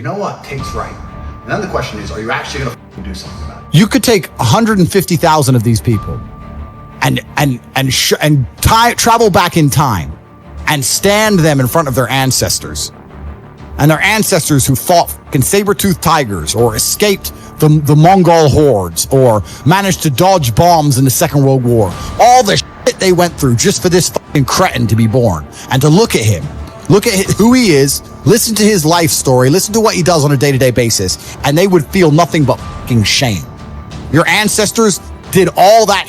you know what, Tate's right. And then the question is, are you actually going to do something about it? You could take 150,000 of these people and travel back in time and stand them in front of their ancestors. And their ancestors who fought fucking saber-toothed tigers or escaped the Mongol hordes or managed to dodge bombs in the Second World War. All the shit they went through just for this fucking cretin to be born. And to look at him, look at who he is, listen to his life story, listen to what he does on a day-to-day basis, and they would feel nothing but fucking shame. Your ancestors did all that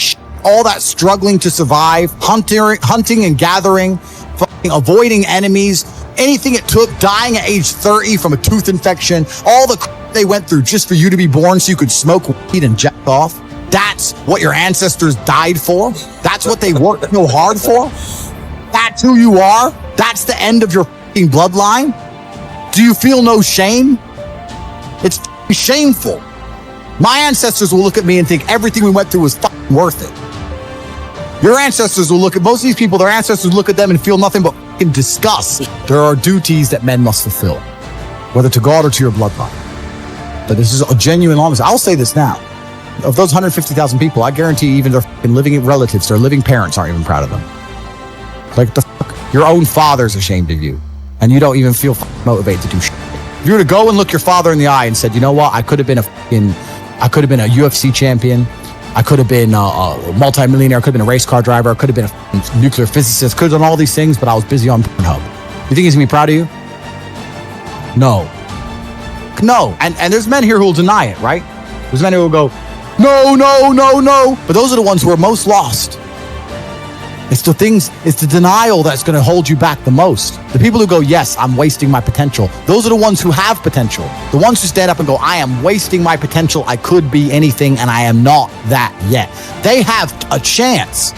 struggling to survive, hunting and gathering, fucking avoiding enemies, anything it took, dying at age 30 from a tooth infection, all the they went through just for you to be born so you could smoke weed and jack off. That's what your ancestors died for. That's what they worked so hard for. That's who you are. That's the end of your fucking bloodline. Do you feel no shame? It's shameful. My ancestors will look at me and think everything we went through was fucking worth it. Your ancestors will look at most of these people, their ancestors look at them and feel nothing but fucking disgust. There are duties that men must fulfill, whether to God or to your bloodline. But this is a genuine honesty. I'll say this now. Of those 150,000 people, I guarantee even their fucking living relatives, their living parents aren't even proud of them. Like, the fuck? Your own father's ashamed of you, and you don't even feel motivated to do shit. If you were to go and look your father in the eye and said, you know what, I could have been a UFC champion, I could have been a multi-millionaire, I could have been a race car driver, I could have been a nuclear physicist, could have done all these things, but I was busy on Pornhub. You think he's gonna be proud of you? No. And there's men here who will deny it, right? There's men who will go, no. But those are the ones who are most lost. It's the denial that's going to hold you back the most. The people who go, yes, I'm wasting my potential. Those are the ones who have potential. The ones who stand up and go, I am wasting my potential. I could be anything and I am not that yet. They have a chance.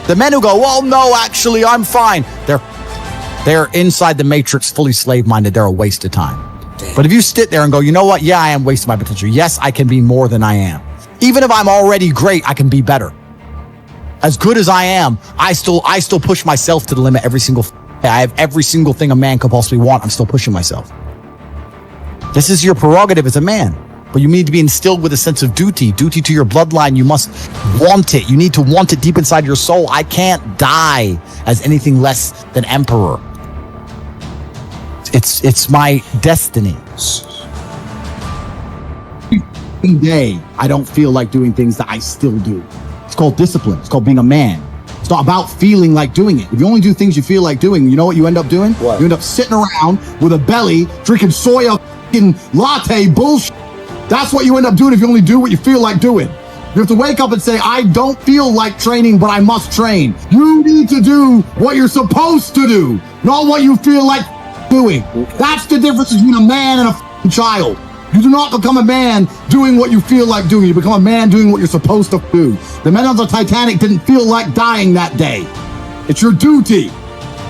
The men who go, well, no, actually, I'm fine. They're inside the matrix, fully slave-minded. They're a waste of time. But if you sit there and go, you know what? Yeah, I am wasting my potential. Yes, I can be more than I am. Even if I'm already great, I can be better. As good as I am, I still push myself to the limit every single day. I have every single thing a man could possibly want. I'm still pushing myself. This is your prerogative as a man. But you need to be instilled with a sense of duty to your bloodline. You must want it. You need to want it deep inside your soul. I can't die as anything less than emperor. It's my destiny. Every day, I don't feel like doing things that I still do. It's called discipline. It's called being a man. It's not about feeling like doing it. If you only do things you feel like doing, you know what you end up doing? What? You end up sitting around with a belly, drinking soya latte bullshit. That's what you end up doing if you only do what you feel like doing. You have to wake up and say, I don't feel like training, but I must train. You need to do what you're supposed to do, not what you feel like doing. That's the difference between a man and a child. You do not become a man doing what you feel like doing. You become a man doing what you're supposed to do. The men on the Titanic didn't feel like dying that day. It's your duty.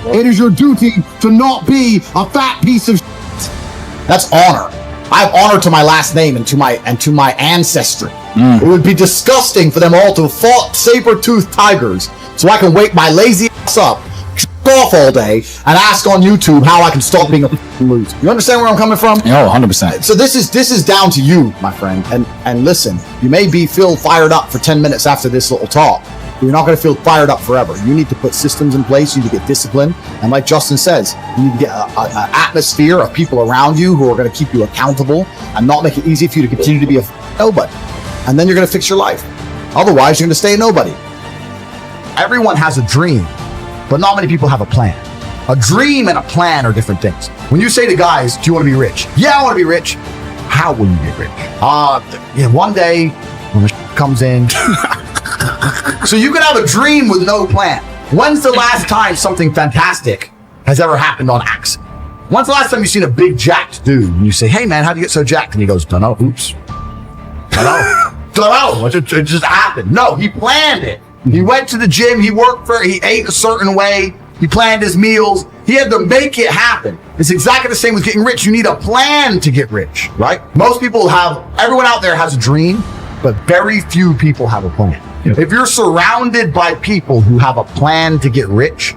It is your duty to not be a fat piece of shit. That's honor. I have honor to my last name and to my ancestry. It would be disgusting for them all to have fought saber-toothed tigers so I can wake my lazy ass up, off all day, and ask on YouTube how I can stop being a loser. You understand where I'm coming from? Oh, 100%. So this is down to you, my friend. And listen, you may feel fired up for 10 minutes after this little talk, but you're not going to feel fired up forever. You need to put systems in place. You need to get discipline. And like Justin says, you need to get an atmosphere of people around you who are going to keep you accountable and not make it easy for you to continue to be a nobody. And then you're going to fix your life. Otherwise, you're going to stay a nobody. Everyone has a dream, but not many people have a plan. A dream and a plan are different things. When you say to guys, do you want to be rich? Yeah, I want to be rich. How will you get rich? One day when the comes in. So you can have a dream with no plan. When's the last time something fantastic has ever happened on accident? When's the last time you've seen a big jacked dude and you say, hey man, how'd you get so jacked? And he goes, don't know, oops. Don't know, it just happened. No, he planned it. He went to the gym, he ate a certain way, he planned his meals, he had to make it happen. It's exactly the same with getting rich. You need a plan to get rich, right? Everyone out there has a dream, but very few people have a plan. Yep. If you're surrounded by people who have a plan to get rich,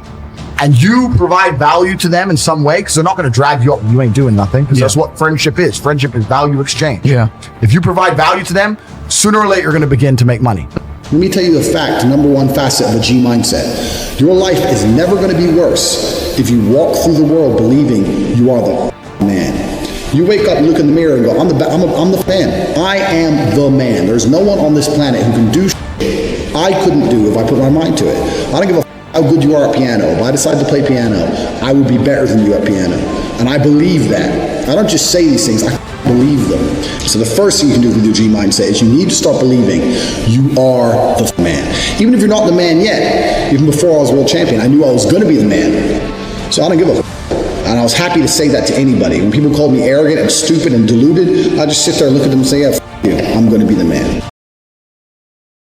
and you provide value to them in some way, because they're not going to drag you up when you ain't doing nothing, because that's what friendship is. Friendship is value exchange. Yeah. If you provide value to them, sooner or later you're going to begin to make money. Let me tell you the fact, the number one facet of a G mindset. Your life is never going to be worse if you walk through the world believing you are the man. You wake up, look in the mirror and go, I'm the man. I am the man. There's no one on this planet who can do shit I couldn't do if I put my mind to it. I don't give a how good you are at piano. If I decide to play piano, I would be better than you at piano. And I believe that. I don't just say these things, I believe them. So the first thing you can do with your G mindset is you need to start believing you are the man. Even if you're not the man yet, even before I was world champion, I knew I was going to be the man. So I don't give a and I was happy to say that to anybody. When people called me arrogant and stupid and deluded, I just sit there and look at them and say, yeah, you. I'm going to be the man.